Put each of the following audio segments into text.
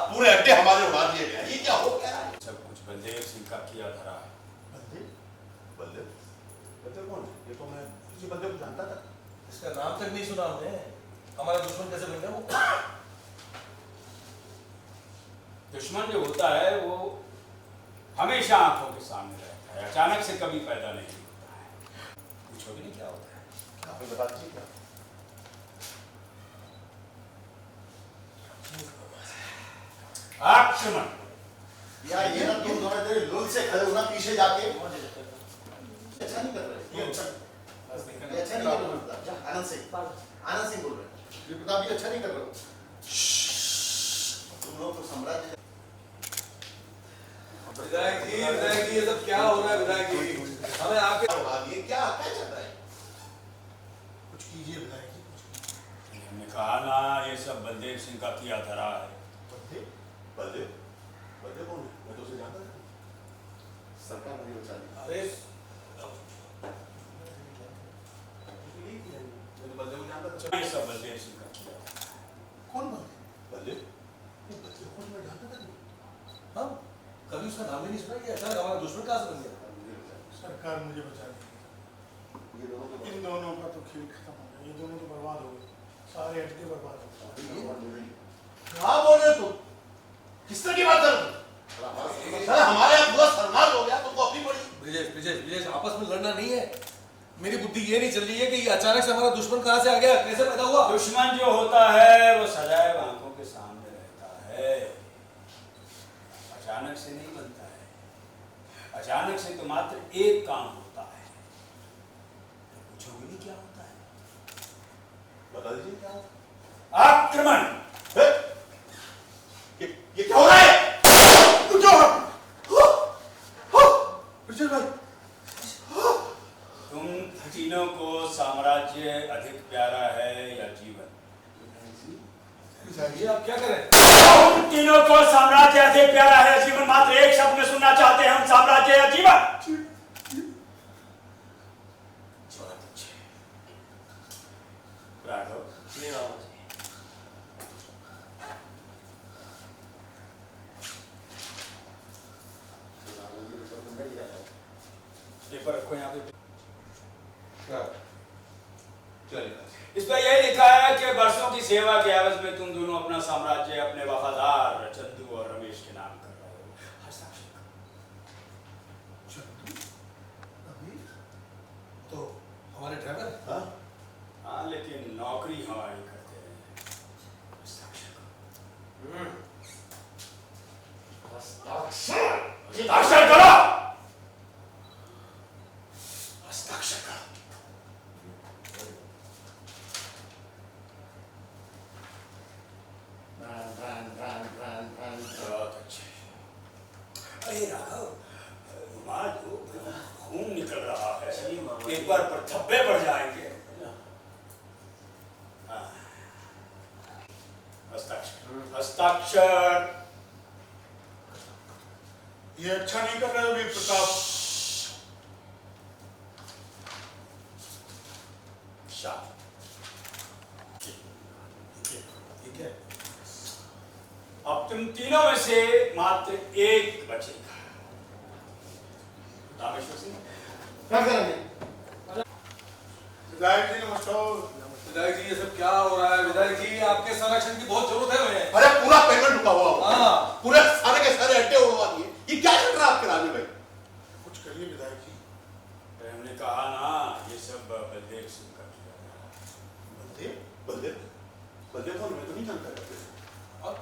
पूरे अड्डे हमारे उड़ा दिए गए। ये क्या हो क्या रहा है? सब कुछ बलदेव सिंह का किया धरा है। बलदेव? बलदेव? बलदेव कौन है? ये तो मैं किसी बलदेव को जानता था। इसका नाम तक नहीं सुना हमने। हमारा दुश्मन कैसे बन गया वो? दुश्मन जो होता है वो हमेशा आंखों के सामने रहता है, अचानक से कभी पैदा नहीं होता है। पूछोगे नहीं क्या होता है? आप बता दीजिए क्या? आक्रमण। या ये ना तुम दोनों तेरे लोल से खड़े होना पीछे जाके अच्छा नहीं कर रहे। ये अच्छा नहीं कर रहे। आनंद सिंह बोल रहे हैं। ये प्रताप ये अच्छा नहीं कर रहे हो। तुम लोग तो साम्राज्य। विधायक जी ये सब क्या हो रहा है? विधायक जी हमें आपके ये क्या चल रहा है? कुछ कीजिए विधायक जी, कुछ कीजिए। हमने कहा ना ये सब बलदेव सिंह का किया धरा है। बलदेव? बलदेव? बलदेव कौन है? मैं तो उसे जानता था। सरकार नहीं बचा दी। अरे मैं तो बलदेव को जानता था। ये सब बलदेव सिंह का किया धरा है। कौन बलदेव? बलदेव कौन? मैं जानता था। हम कभी उसका नाम ही नहीं सुना कि अचानक हमारा दुश्मन कहाँ से बन गया? सरकार मुझे बचा दी। ये दोनों इन दोनों का तो खेल खत्म हो गया। ये दोनों तो बर्बाद हो गए, सारे अड्डे बर्बाद हो गए। क्या बोल रहे हो तुम? किस तरह की बात कर रहे हो? हमारे यहाँ पूरा सर्वनाश हो गया, तुमको अपनी पड़ी। ब्रिजेश आपस में लड़ना नहीं है। मेरी बुद्धि ये नहीं चल रही है कि ये अचानक से हमारा दुश्मन कहाँ से आ गया, कैसे पैदा हुआ? दुश्मन जो होता है वो सदैव आंखों के सामने रहता है, अचानक से नहीं बनता है। अचानक से तो मात्र एक काम होता है। तो पूछोगे नहीं क्या होता है? बता दीजिए क्या होता है? आक्रमण। ये क्या हो रहा है? ब्रिजेश भाई तुम तीनों को साम्राज्य अधिक प्यारा है या जीवन? ये आप क्या कर रहे हैं? तुम तीनों को साम्राज्य अधिक प्यारा है या जीवन? मात्र एक शब्द में सुनना चाहते हैं हम, साम्राज्य या जीवन? राघव, पेपर रखो यहाँ पे। इस पर यही लिखा है कि वर्षों की सेवा के एवज में तुम दोनों अपना साम्राज्य अपने वफादार चंदू और रमेश के नाम कर रहे हो। हस्ताक्षर करो। चंदू अभी तो हमारे ड्राइवर। हाँ? हाँ, लेकिन नौकरी हमारी करते हैं। हस्ताक्षर करो। हस्ताक्षर करो। हस्ताक्षर करो। बहुत अच्छे। अरे राघव, रुमाल दो, खून निकल रहा है, पेपर पर धब्बे पड़ जाएंगे। हाँ। हस्ताक्षर। हस्ताक्षर। ये अच्छा नहीं कर रहे हो वीर प्रताप। ठीक है। अब तुम तीनों में से मात्र एक बचेगा। रामेश्वर सिंह, क्या करेंगे? विधायक जी नमस्कार। विधायक जी ये सब क्या हो रहा है? विधायक जी आपके संरक्षण की बहुत जरूरत है हमें। अरे पूरा पेमेंट रुका हुआ होगा। हाँ। पूरे सारे के सारे अड्डे उड़वा दिए। ये क्या चल रहा है आपके राजू भाई? कुछ करिए विधायक जी। हमने कहा ना ये सब बलदेव सिंह का किया है। बलदेव? बलदेव? बलदेव कौन? मैं तो नहीं जानता। और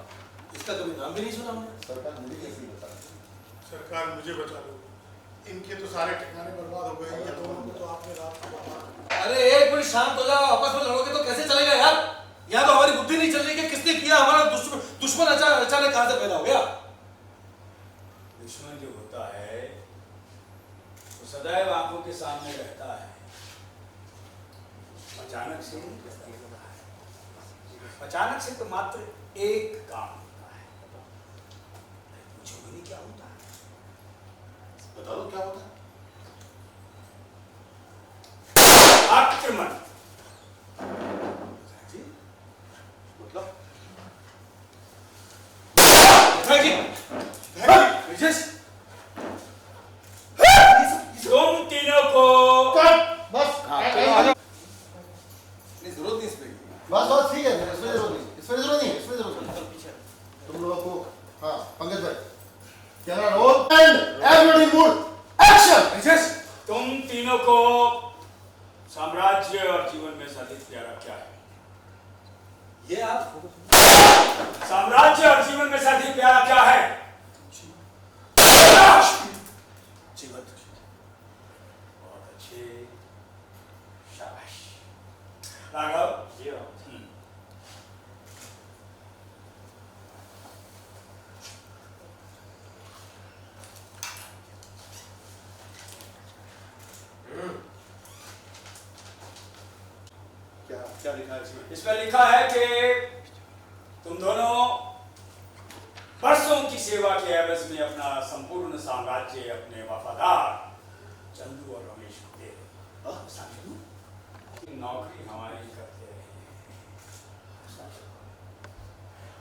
इसका कभी नाम भी नहीं सुना हमने। सरकार मुझे कैसे नहीं बता? सरकार मुझे बचा लो। इनके तो सारे ठिकाने बर्बाद हो गए। ये दोनों को तो आपने रात को बता। अरे एक मिनट शांत हो जाओ। आपस में लड़ोगे तो कैसे चलेगा यार? यहाँ तो हमारी बुद्धि नहीं चल रही कि किसने किया। हमारा दुश्मन अचानक कहाँ से पैदा हो गया? दुश्मन जो होता है वो सदैव आंखों के सामने रहता है, अचानक से नहीं रहता है। अचानक से तो मात्र एक काम होता है। पूछोगे नहीं क्या होता है? बता दो क्या होता है? आक्रमण। जी? मतलब? एक्शन। तुम तीनों को साम्राज्य और जीवन में से अधिक प्यारा क्या है? ये आप साम्राज्य और जीवन में से अधिक प्यारा क्या है? जीवन। बहुत अच्छे, शाबाश। राघव जी। क्या क्या लिखा है इसमें? इसमें लिखा है कि तुम दोनों बरसों की सेवा के एवज में अपना संपूर्ण साम्राज्य अपने वफादार चंदू और रमेश को दे दो। नौकरी हमारी करते रहे।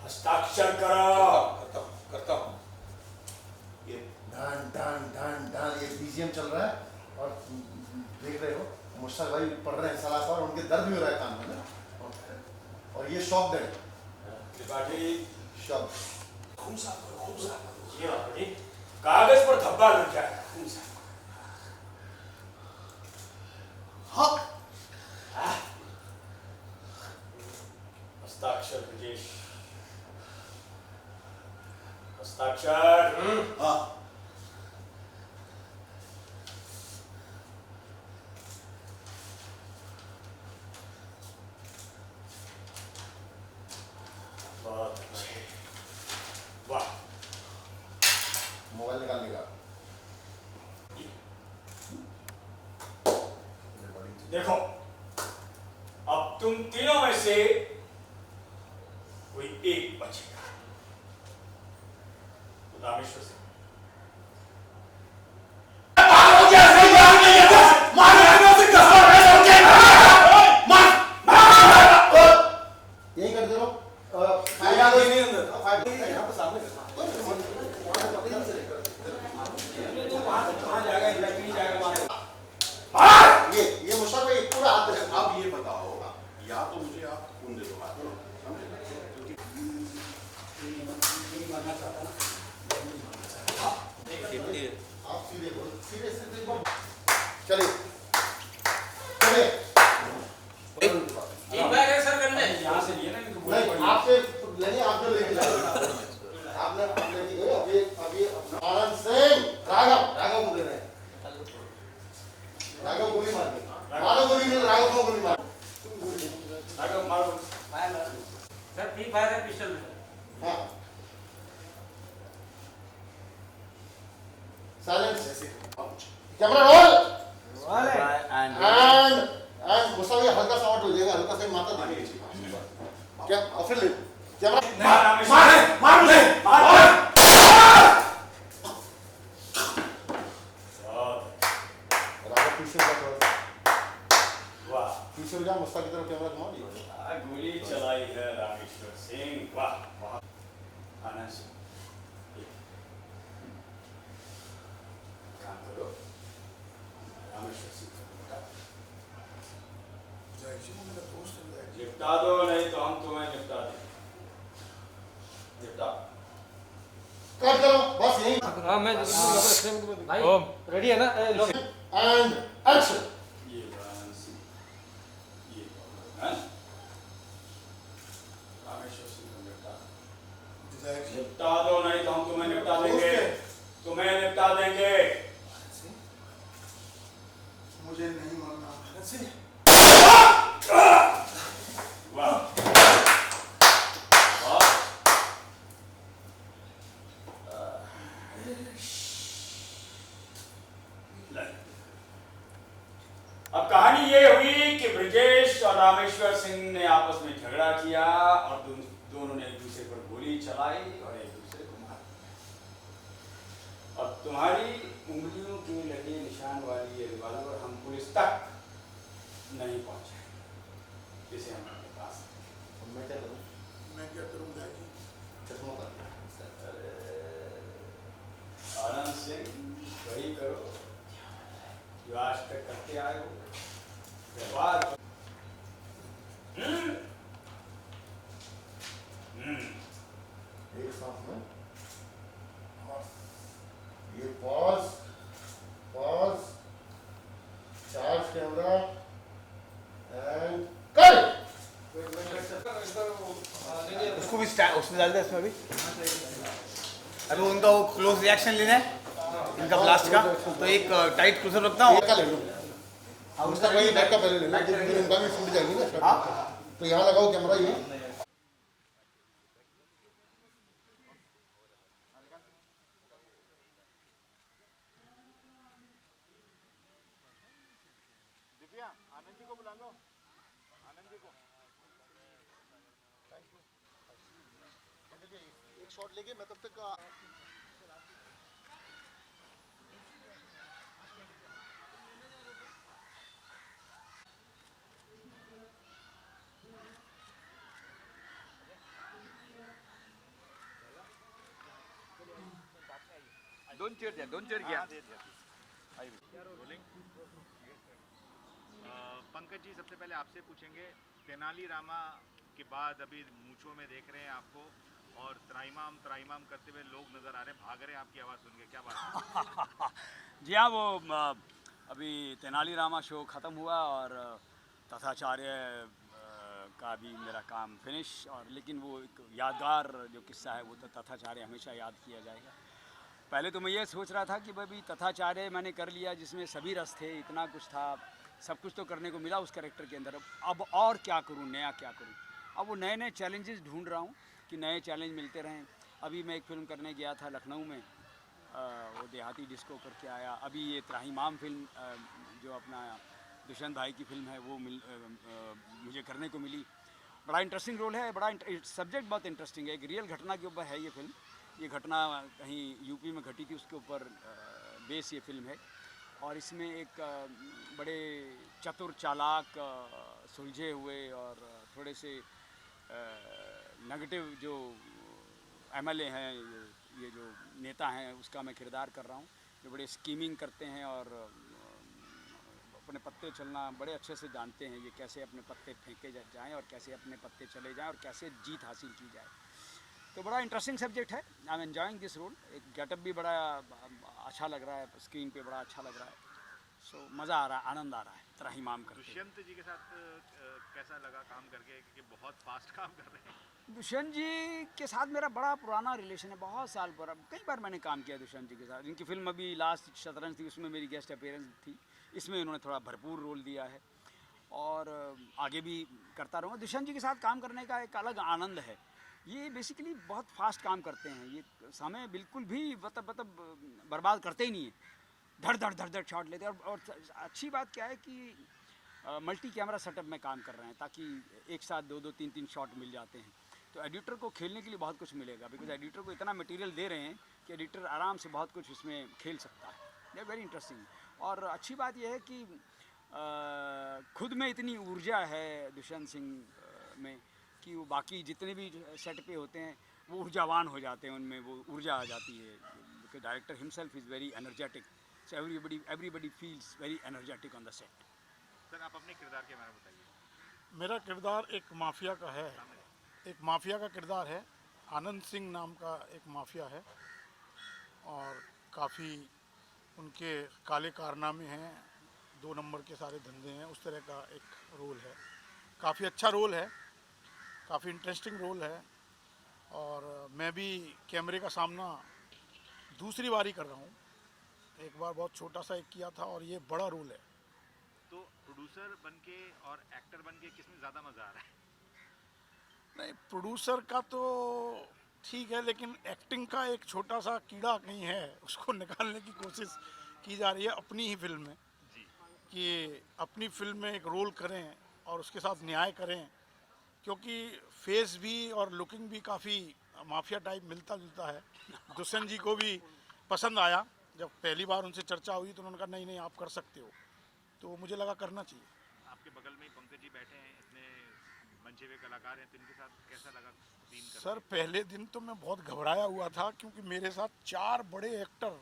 हस्ताक्षर करो। करता हूँ। ये ढान ढान ढान ढान ये बीजीएम चल रहा है और देख रहे हो मुश्ताक भाई पढ़ रहे हैं सलाह पर, उनके दर्द भी हो रहा है कान में ना, और ये शॉक दे त्रिपाठी शॉक। खून साफ करो, खून साफ करो। ये बाबूजी, कागज पर धब्बा लग जाएगा खून से। हाँ हस्ताक्षर ब्रजेश, हस्ताक्षर। हाँ बहुत अच्छे, वाह। मोबाइल निकालने का। देखो, अब तुम तीनों में से कोई एक बचेगा। तो रामेश्वर से यही कर दे रहो। यहाँ पे सामने ये मुश्ताक भाई पूरा हाथ दे। अब ये बताओ, या तो मुझे आप खून दे दो हाथ में, आप सीधे बोलो, सीधे सीधे बोलो। चलिए चलिए एक बैग है सर करने। यहाँ से लिए ना इनको बोलना नहीं पड़ेगा। आपसे लेने आपने लेके जाओ। आपने अभी आनंद सिंह राघव को दे रहे हैं। राघव गोली मार के मारो, गोली नहीं राघव को गोली मार। राघव मारो। सर फ्री फायर है पिस्टल में। हाँ साइलेंस, कैमरा रोल एंड गुस्सा भी हल्का सा आउट हो जाएगा, हल्का सा माथा दिखेगी क्या, और फिर ले कैमरा मार। राघव पीछे जा थोड़ा, वाह, पीछे हो जा, मुस्ताक की तरफ कैमरा घुमा दिया। गोली चलाई है रामेश्वर सिंह। वाह, बहुत आनंद सिंह। काम करो रामेश्वर सिंह को निपटा दो, नहीं तो हम तुम्हें निपटा देंगे। निपटा। कट करो बस यही। हाँ मैं भाई रेडी है ना एंड एक्शन। ये आनंद सिंह, ये रामेश्वर सिंह को निपटा दो, नहीं तो हम तुम्हें निपटा देंगे। तुम्हें निपटा देंगे। मुझे नहीं मरना। वाह, अब कहानी ये हुई कि ब्रजेश और रामेश्वर सिंह ने आपस में झगड़ा किया और दोनों ने एक दूसरे पर गोली चलाई और एक दूसरे को मारा। और तुम्हारी उंगलियों के लगे निशान वाली ये रिवॉल्वर हम पुलिस तक नहीं पहुंचे, जिसे हमारे पास। मैं क्या करूं? मैं क्या करूंगा जी? चश्मा उतार। आनंद सिंह, वही करो जो आज तक करते आए हो, व्यवहार। एक सांस में ये पॉज पॉज अभी उसमें डाल दे इसमें अभी। अभी उनका वो क्लोज रिएक्शन लेना है इनका ब्लास्ट का, तो एक टाइट क्लोजअप रखता हूँ। का ले लो, उसका वही बैक का पहले ले लो, फिर उनका भी फूट जाएगी ना। हाँ, तो यहाँ लगाओ कैमरा ये। दिव्या, आनंद जी को बुला लो, आनंद जी को। एक शॉट लेके मैं तब तक दोन चेयर घ्या। पंकज जी, सबसे पहले आपसे पूछेंगे, तेनाली रामा के बाद अभी मूंछों में देख रहे हैं आपको, और त्राइमाम त्राइमाम करते हुए लोग नजर आ रहे हैं, भाग रहे हैं आपकी आवाज़ सुन के, क्या बात है? जी हाँ, वो अभी तेनालीरामा शो ख़त्म हुआ और तथाचार्य का भी मेरा काम फिनिश, और लेकिन वो एक यादगार जो किस्सा है वो तो तथाचार्य हमेशा याद किया जाएगा। पहले तो मैं ये सोच रहा था कि भाई तथाचार्य मैंने कर लिया जिसमें सभी रस थे, इतना कुछ था, सब कुछ तो करने को मिला उस कैरेक्टर के अंदर, अब और क्या करूं, नया क्या करूं। अब वो नए नए चैलेंजेस ढूंढ रहा हूं कि नए चैलेंज मिलते रहें। अभी मैं एक फ़िल्म करने गया था लखनऊ में, वो देहाती डिस्को करके आया। अभी ये त्राहिमाम फिल्म जो अपना दुष्यंत भाई की फ़िल्म है वो मुझे करने को मिली। बड़ा इंटरेस्टिंग रोल है, बड़ा सब्जेक्ट बहुत इंटरेस्टिंग है। एक रियल घटना के ऊपर है ये फिल्म। ये घटना कहीं यूपी में घटी थी, उसके ऊपर बेस ये फिल्म है। और इसमें एक बड़े चतुर चालाक सुलझे हुए और थोड़े से नेगेटिव जो एमएलए हैं, ये जो नेता हैं, उसका मैं किरदार कर रहा हूँ, जो बड़े स्कीमिंग करते हैं और अपने पत्ते चलना बड़े अच्छे से जानते हैं, ये कैसे अपने पत्ते फेंके जाएँ और कैसे अपने पत्ते चले जाएँ और कैसे जीत हासिल की जाए। तो बड़ा इंटरेस्टिंग सब्जेक्ट है। I am enjoying this role. एक गेटअप भी बड़ा अच्छा लग रहा है, स्क्रीन पे बड़ा अच्छा लग रहा है। सो मज़ा आ रहा है, आनंद आ रहा है त्राहिमाम करके। दुष्यंत जी के साथ कैसा लगा काम करके, क्योंकि बहुत फास्ट काम कर रहे हैं? दुष्यंत जी के साथ मेरा बड़ा पुराना रिलेशन है, बहुत साल पर। कई बार मैंने काम किया दुष्यंत जी के साथ। इनकी फिल्म अभी लास्ट शतरंज थी, उसमें मेरी गेस्ट अपीयरेंस थी। इसमें इन्होंने थोड़ा भरपूर रोल दिया है और आगे भी करता रहूँगा। दुष्यंत जी के साथ काम करने का एक अलग आनंद है। ये बेसिकली बहुत फास्ट काम करते हैं, ये समय बिल्कुल भी मतलब बर्बाद करते ही नहीं है, धड़ धड़ शॉट लेते हैं। और अच्छी बात क्या है कि मल्टी कैमरा सेटअप में काम कर रहे हैं, ताकि एक साथ दो तीन शॉट मिल जाते हैं। तो एडिटर को खेलने के लिए बहुत कुछ मिलेगा, बिकॉज एडिटर को इतना मटेरियल दे रहे हैं कि एडिटर आराम से बहुत कुछ इसमें खेल सकता है। ये वेरी इंटरेस्टिंग। और अच्छी बात यह है कि खुद में इतनी ऊर्जा है दुष्यंत सिंह में कि वो बाकी जितने भी सेट पे होते हैं वो ऊर्जावान हो जाते हैं, उनमें वो ऊर्जा आ जाती है। Because director himself is very energetic, so everybody feels very energetic on the set. Sir, आप अपने किरदार के बारे में बताइए। मेरा किरदार एक माफिया का है, एक माफिया का किरदार है। आनंद सिंह नाम का एक माफिया है और काफ़ी उनके काले कारनामे हैं, 2 नंबर के सारे धंधे हैं, उस तरह का एक रोल है। काफ़ी अच्छा रोल है, काफ़ी इंटरेस्टिंग रोल है। और मैं भी कैमरे का सामना दूसरी बार ही कर रहा हूँ। एक बार बहुत छोटा सा एक किया था और ये बड़ा रोल है। तो प्रोड्यूसर बनके और एक्टर बनके किसमें ज़्यादा मज़ा आ रहा है? नहीं, प्रोड्यूसर का तो ठीक है, लेकिन एक्टिंग का एक छोटा सा कीड़ा कहीं है, उसको निकालने की कोशिश की जा रही है अपनी ही फिल्म में, कि अपनी फिल्म में एक रोल करें और उसके साथ न्याय करें। क्योंकि फेस भी और लुकिंग भी काफ़ी माफिया टाइप मिलता जुलता है। दुष्यंत जी को भी पसंद आया, जब पहली बार उनसे चर्चा हुई तो उन्होंने कहा नहीं नहीं आप कर सकते हो, तो मुझे लगा करना चाहिए। आपके बगल में पंकज जी बैठे हैं, इतने मंचे हुए कलाकार हैं, तो इनके साथ कैसा लगा सीन करना? सर, पहले दिन तो मैं बहुत घबराया हुआ था, क्योंकि मेरे साथ 4 बड़े एक्टर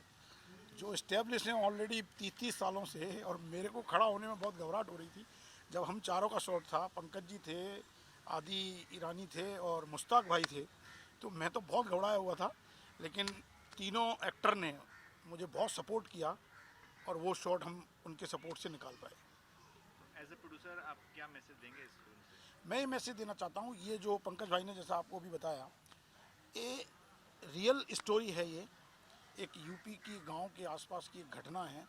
जो इस्टेब्लिश हैं ऑलरेडी 30 सालों से, और मेरे को खड़ा होने में बहुत घबराहट हो रही थी। जब हम चारों का शॉट था, पंकज जी थे, आदि ईरानी थे और मुश्ताक भाई थे, तो मैं तो बहुत घबराया हुआ था। लेकिन तीनों एक्टर ने मुझे बहुत सपोर्ट किया और वो शॉट हम उनके सपोर्ट से निकाल पाए। एज ए प्रोड्यूसर आप क्या मैसेज देंगे इस फिल्म से? मैं ये मैसेज देना चाहता हूँ, ये जो पंकज भाई ने जैसा आपको भी बताया, ये रियल स्टोरी है। ये एक यूपी की गांव के आसपास की एक घटना है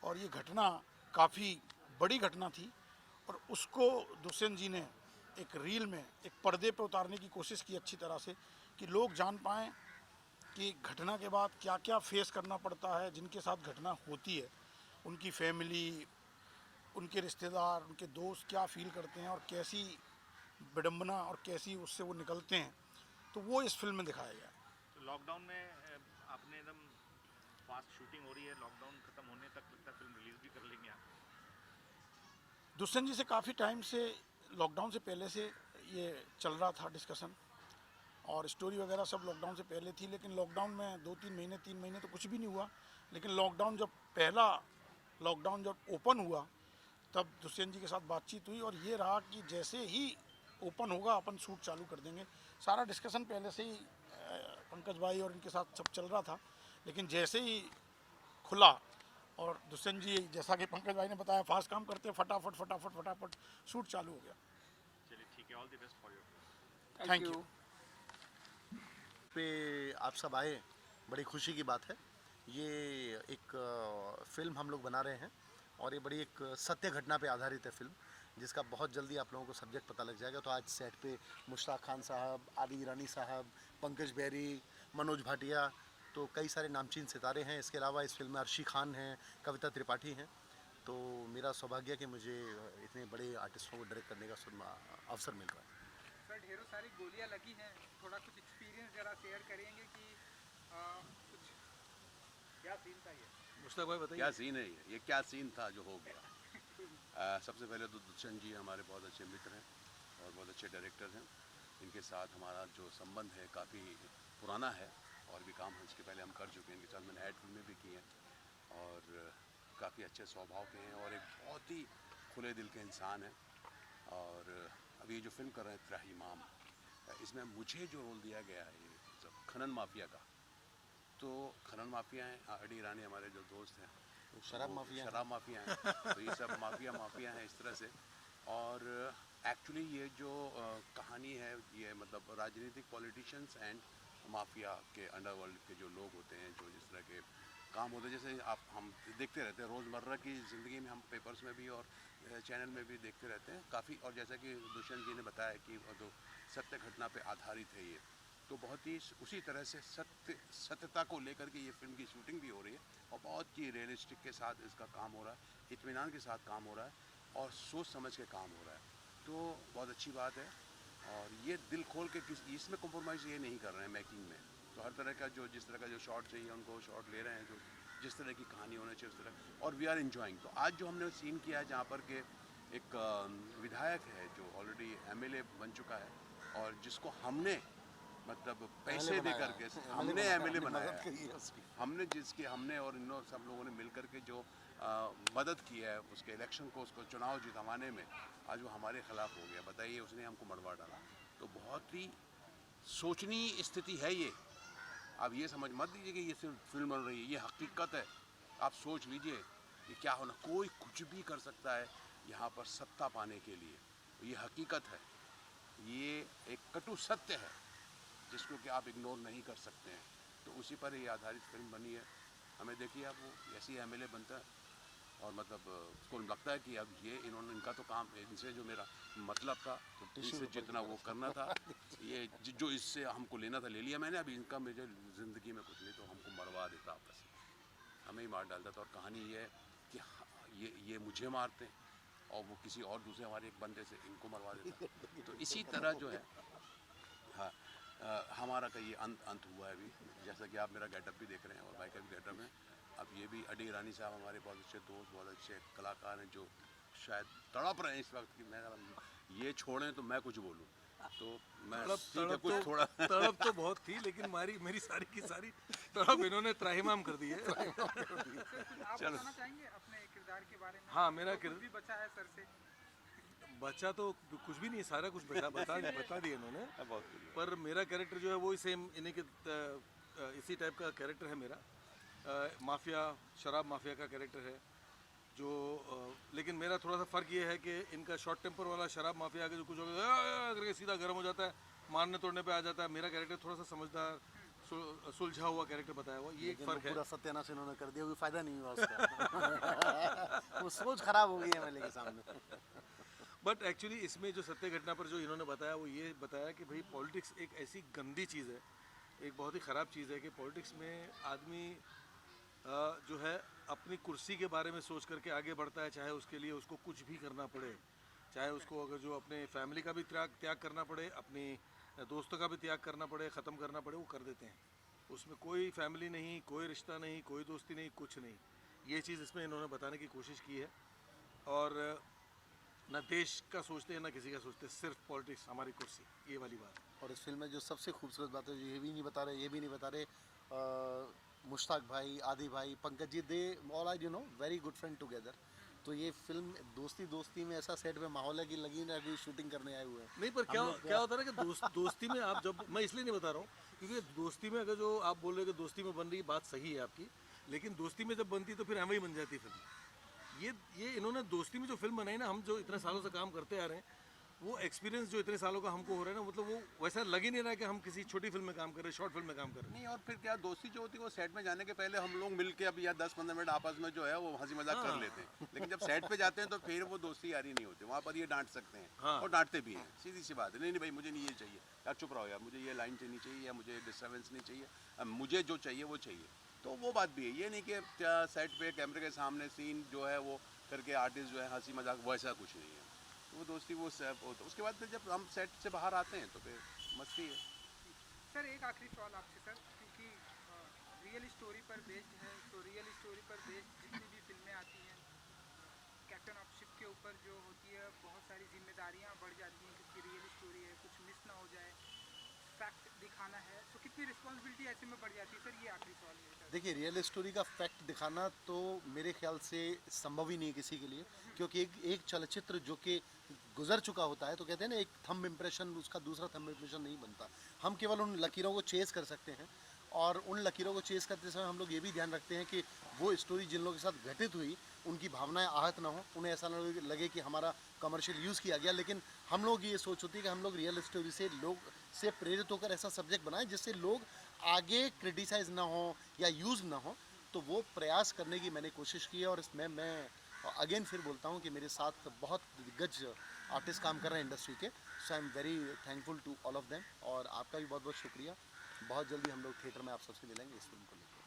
और ये घटना काफ़ी बड़ी घटना थी और उसको दुष्यंत जी ने एक रील में, एक पर्दे पे उतारने की कोशिश की अच्छी तरह से, कि लोग जान पाएँ कि घटना के बाद क्या क्या फेस करना पड़ता है। जिनके साथ घटना होती है उनकी फैमिली, उनके रिश्तेदार, उनके दोस्त क्या फील करते हैं और कैसी विडम्बना और कैसी उससे वो निकलते हैं, तो वो इस फिल्म में दिखाया गया है। तो लॉकडाउन में आपने एकदम फास्ट शूटिंग हो रही है, लॉकडाउन खत्म होने तक लगता है फिल्म रिलीज भी कर लेंगे आप? दुष्यंत जी से काफ़ी टाइम से, लॉकडाउन से पहले से ये चल रहा था डिस्कशन, और स्टोरी वगैरह सब लॉकडाउन से पहले थी, लेकिन लॉकडाउन में 2-3 महीने 3 महीने तो कुछ भी नहीं हुआ। लेकिन लॉकडाउन जब पहला लॉकडाउन जब ओपन हुआ तब दुष्यंत जी के साथ बातचीत हुई और ये रहा कि जैसे ही ओपन होगा अपन शूट चालू कर देंगे। सारा डिस्कशन पहले से ही पंकज भाई और इनके साथ सब चल रहा था, लेकिन जैसे ही खुला और दुष्यंत जी, जैसा कि पंकज भाई ने बताया, फास्ट काम करते फटाफट शूट चालू हो गया। चलिए ठीक है, all the best for your thank you. पे आप सब आए, बड़ी खुशी की बात है। ये एक फिल्म हम लोग बना रहे हैं और ये बड़ी एक सत्य घटना पे आधारित है फिल्म, जिसका बहुत जल्दी आप लोगों को सब्जेक्ट पता लग जाएगा। तो आज सेट पे मुश्ताक खान साहब, आदि ईरानी साहब, पंकज बेरी, मनोज भाटिया, तो कई सारे नामचीन सितारे हैं। इसके अलावा इस फिल्म में अर्शी खान हैं, कविता त्रिपाठी हैं। तो मेरा सौभाग्य है कि मुझे इतने बड़े आर्टिस्टों को डायरेक्ट करने का अवसर मिल रहा है। सर ढेरों सारी गोलियां लगी हैं, थोड़ा कुछ एक्सपीरियंस जरा शेयर करेंगे कि कुछ क्या सीन था ये? मुश्ताक भाई बताइए। क्या सीन है ये क्या सीन था जो हो गया। सबसे पहले तो दुष्यंत जी हमारे बहुत अच्छे मित्र हैं और बहुत अच्छे डायरेक्टर हैं। इनके साथ हमारा जो संबंध है काफ़ी पुराना है और भी काम इसके पहले हम कर चुके हैं। इनके साथ मैंने ऐड फिल्में भी की हैं और काफ़ी अच्छे स्वभाव के हैं और एक बहुत ही खुले दिल के इंसान हैं। और अभी ये जो फिल्म कर रहे हैं त्राहिमाम, इसमें मुझे जो रोल दिया गया है ये खनन माफिया का, तो खनन माफिया हैं, आदि ईरानी हमारे जो दोस्त हैं, तो शराब माफिया हैं, तो ये सब माफिया हैं इस तरह से। और एक्चुअली ये जो कहानी है ये मतलब राजनीतिक पॉलिटिशियंस एंड माफिया के अंडरवर्ल्ड के जो लोग होते हैं, जो जिस तरह के काम होते हैं, जैसे हम देखते रहते हैं रोज़मर्रा की ज़िंदगी में, हम पेपर्स में भी और चैनल में भी देखते रहते हैं काफ़ी। और जैसा कि दुष्यंत जी ने बताया कि जो सत्य घटना पे आधारित है ये, तो बहुत ही उसी तरह से सत्यता को लेकर के ये फिल्म की शूटिंग भी हो रही है और बहुत ही रियलिस्टिक के साथ इसका काम हो रहा है, इत्मीनान के साथ काम हो रहा है और सोच समझ के काम हो रहा है, तो बहुत अच्छी बात है। और ये दिल खोल के इसमें कॉम्प्रोमाइज़ ये नहीं कर रहे हैं मेकिंग में, तो हर तरह का जो जिस तरह का जो शॉट चाहिए उनको शॉट ले रहे हैं, जो जिस तरह की कहानी होनी चाहिए उस तरह, और वी आर एंजॉइंग। तो आज जो हमने सीन किया है जहाँ पर के एक विधायक है जो ऑलरेडी MLA बन चुका है और जिसको हमने मतलब पैसे दे करके हमने MLA बनाया है, हमने और इन सब लोगों ने मिल करके जो मदद की है उसके इलेक्शन को, उसको चुनाव जितवाने में, आज वो हमारे खिलाफ हो गया। बताइए, उसने हमको मरवा डाला। तो बहुत ही सोचनी स्थिति है ये। आप ये समझ मत लीजिए कि ये सिर्फ फिल्म बन रही है, ये हकीकत है। आप सोच लीजिए ये क्या होना, कोई कुछ भी कर सकता है यहाँ पर सत्ता पाने के लिए, ये हकीकत है, ये एक कटु सत्य है जिसको कि आप इग्नोर नहीं कर सकते हैं। तो उसी पर ये आधारित फिल्म बनी है। हमें देखिए आप, वो ऐसे ही MLA बनता है और मतलब उसको लगता है कि अब ये इनका तो काम, इनसे जो मेरा मतलब था, तो इससे जितना वो करना था, ये जो इससे हमको लेना था ले लिया मैंने, अब इनका मुझे ज़िंदगी में कुछ नहीं, तो हमको मरवा देता आपस में, हमें ही मार डालता था। और कहानी ये है कि ये मुझे मारते हैं और वो किसी और दूसरे हमारे एक बंदे से इनको मरवा देता। तो इसी तरह जो है हाँ हमारा का ये अंत हुआ है अभी, जैसा कि आप मेरा गेटअप भी देख रहे हैं और भाई का भी गेटअप है। अब ये भी आदि ईरानी साहब हमारे बहुत अच्छे दोस्त, बहुत अच्छे कलाकार हैं, जो शायद तड़प रहे हैं इस वक्त कि मैं ये छोड़ें तो मैं कुछ बोलूं। तो मैं कुछ थोड़ा तड़प तो बहुत थी, लेकिन मेरी सारी की सारी तड़प इन्होंने त्राहिमाम कर दी है। आप बताना चाहेंगे अपने किरदार के बारे में? हाँ, मेरा किरदार भी बचा है सर से। बच्चा तो कुछ भी नहीं, सारा कुछ बता दिया इन्होंने। पर मेरा कैरेक्टर जो है वो सेम इन्हीं के इसी टाइप का कैरेक्टर है मेरा। माफिया, शराब माफिया का कैरेक्टर है, जो लेकिन मेरा थोड़ा सा फ़र्क ये है कि इनका शॉर्ट टेम्पर वाला शराब माफिया के जो कुछ करके सीधा गर्म हो जाता है, मारने तोड़ने पे आ जाता है। मेरा कैरेक्टर थोड़ा सा समझदार, सुलझा हुआ कैरेक्टर बताया हुआ, ये एक फ़र्क है। पूरा सत्यानाश इन्होंने कर दिया, कोई फायदा नहीं हुआ उसका। वो सोच खराब हो गई है एमएलए के सामने। बट एक्चुअली इसमें जो सत्य घटना पर जो इन्होंने बताया वो ये बताया कि भाई पॉलिटिक्स एक ऐसी गंदी चीज़ है, एक बहुत ही ख़राब चीज़ है कि पॉलिटिक्स में आदमी जो है अपनी कुर्सी के बारे में सोच करके आगे बढ़ता है, चाहे उसके लिए उसको कुछ भी करना पड़े, चाहे उसको अगर जो अपने फैमिली का भी त्याग करना पड़े, अपनी दोस्तों का भी त्याग करना पड़े, ख़त्म करना पड़े, वो कर देते हैं। उसमें कोई फैमिली नहीं, कोई रिश्ता नहीं, कोई दोस्ती नहीं, कुछ नहीं। ये चीज़ इसमें इन्होंने बताने की कोशिश की है। और ना देश का सोचते हैं ना किसी का सोचते, सिर्फ पॉलिटिक्स, हमारी कुर्सी, ये वाली बात। और इस फिल्म में जो सबसे खूबसूरत बात है, ये भी नहीं बता रहे, मुश्ताक भाई, आदि भाई, Pankaj ji, they all are very good friend together. तो ये फिल्म दोस्ती में ऐसा सेट में माहौल है कि लगी ना कि शूटिंग करने आए हुए हैं। नहीं, पर क्या होता है ना कि दोस्ती में आप जब, मैं इसलिए नहीं बता रहा हूँ क्योंकि दोस्ती में अगर जो आप बोल रहे हो कि दोस्ती में बन रही बात सही है आपकी, लेकिन दोस्ती में जब बनती तो फिर हमें ही बन जाती फिल्म। ये इन्होंने दोस्ती में जो फिल्म बनाई ना, हम जो इतने सालों से काम करते आ रहे हैं, वो एक्सपीरियंस जो इतने सालों का हमको हो रहा है ना, मतलब वो वैसा लग ही नहीं रहा है कि हम किसी छोटी फिल्म में काम कर रहे हैं, शॉर्ट फिल्म में काम कर रहे हैं। नहीं, और फिर क्या दोस्ती जो होती है वो सेट में जाने के पहले हम लोग मिल के अब या 10-15 मिनट आपस में जो है वो हंसी मजाक कर लेते हैं, लेकिन जब सेट पे जाते हैं तो फिर वो दोस्ती यारी नहीं होती। वहाँ पर ये डांट सकते हैं और डांटते भी हैं, सीधी सी बात है। नहीं भाई मुझे नहीं ये चाहिए यार, चुप रहो यार, मुझे ये लाइन नहीं चाहिए या मुझे डिस्टर्बेंस नहीं चाहिए, मुझे जो चाहिए वो चाहिए। तो वो बात भी है, ये नहीं कि सेट पे कैमरे के सामने सीन जो है वो करके आर्टिस्ट जो है हंसी मजाक, वैसा कुछ नहीं है। वो दोस्ती वो होता है। उसके बाद फिर जब हम सेट से बाहर आते हैं तो फिर मस्ती है। सर एक आखिरी सवाल आपसे सर, क्योंकि रियल स्टोरी पर बेस्ड है, तो रियल स्टोरी पर बेस्ड जितनी भी फिल्में आती हैं, कैप्टन ऑफ शिप के ऊपर जो होती है बहुत सारी जिम्मेदारियां बढ़ जाती हैं, क्योंकि रियल स्टोरी है, कुछ मिस ना हो जाए, फैक्ट दिखाना है, तो कितनी रिस्पॉन्सिबिलिटी ऐसे में बढ़ जाती है सर? ये आखिरी सवाल है सर। देखिए, रियल स्टोरी का फैक्ट दिखाना तो मेरे ख्याल से संभव ही नहीं है किसी के लिए, क्योंकि एक चलचित्र जो कि गुजर चुका होता है, तो कहते हैं ना, एक थंब इम्प्रेशन उसका दूसरा थंब इम्प्रेशन नहीं बनता। हम केवल उन लकीरों को चेस कर सकते हैं, और उन लकीरों को चेस करते समय हम लोग ये भी ध्यान रखते हैं कि वो स्टोरी जिन लोगों के साथ घटित हुई उनकी भावनाएं आहत ना हो, उन्हें ऐसा ना लगे कि हमारा कमर्शियल यूज़ किया गया। लेकिन हम लोग ये सोच होती है कि हम लोग रियल स्टोरी से लोग से प्रेरित होकर ऐसा सब्जेक्ट बनाएं जिससे लोग आगे क्रिटिसाइज ना हो या यूज़ ना हो। तो वो प्रयास करने की मैंने कोशिश की है, और इसमें मैं अगेन फिर बोलता हूँ कि मेरे साथ बहुत दिग्गज आर्टिस्ट काम कर रहे हैं इंडस्ट्री के। So I am very thankful to all of them, और आपका भी बहुत बहुत शुक्रिया। बहुत जल्दी हम लोग थिएटर में आप सबसे मिलेंगे इस फिल्म को लेकर।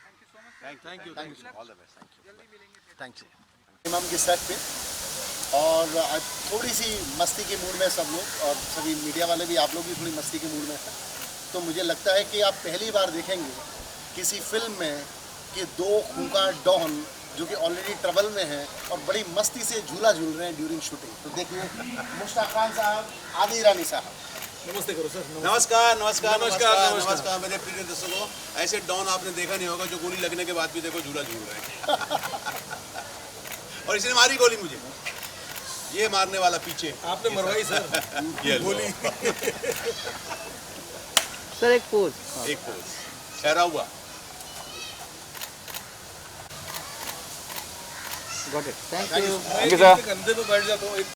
Thank you so much. Thank you, all the best, thank you, जल्दी मिलेंगे। Thank you. इमाम के सेट पे, और आज थोड़ी सी मस्ती के मूड में सब लोग, और सभी मीडिया वाले भी, आप लोग भी थोड़ी मस्ती के मूड में हैं। तो मुझे लगता है कि आप पहली बार देखेंगे किसी फिल्म में कि दो खूंखार डॉन जो कि ऑलरेडी ट्रबल में हैं और बड़ी मस्ती से झूला झूल रहे हैं ड्यूरिंग शूटिंग। तो देखिए, मुश्ताक खान साहब, आदि ईरानी साहब। नमस्ते करो सर। नमस्कार नमस्कार नमस्कार नमस्कार मेरे प्रिय दर्शकों। ऐसे डॉन आपने देखा नहीं होगा जो गोली लगने के बाद भी देखो झूला झूल रहे हैं। और इसने मारी गोली मुझे, ये मारने वाला पीछे आपने मरवाई सर ये गोली। सर एक पोज, ठहरा हुआ। Got it, thank you. कंधे पे बैठ जाता हूँ, एक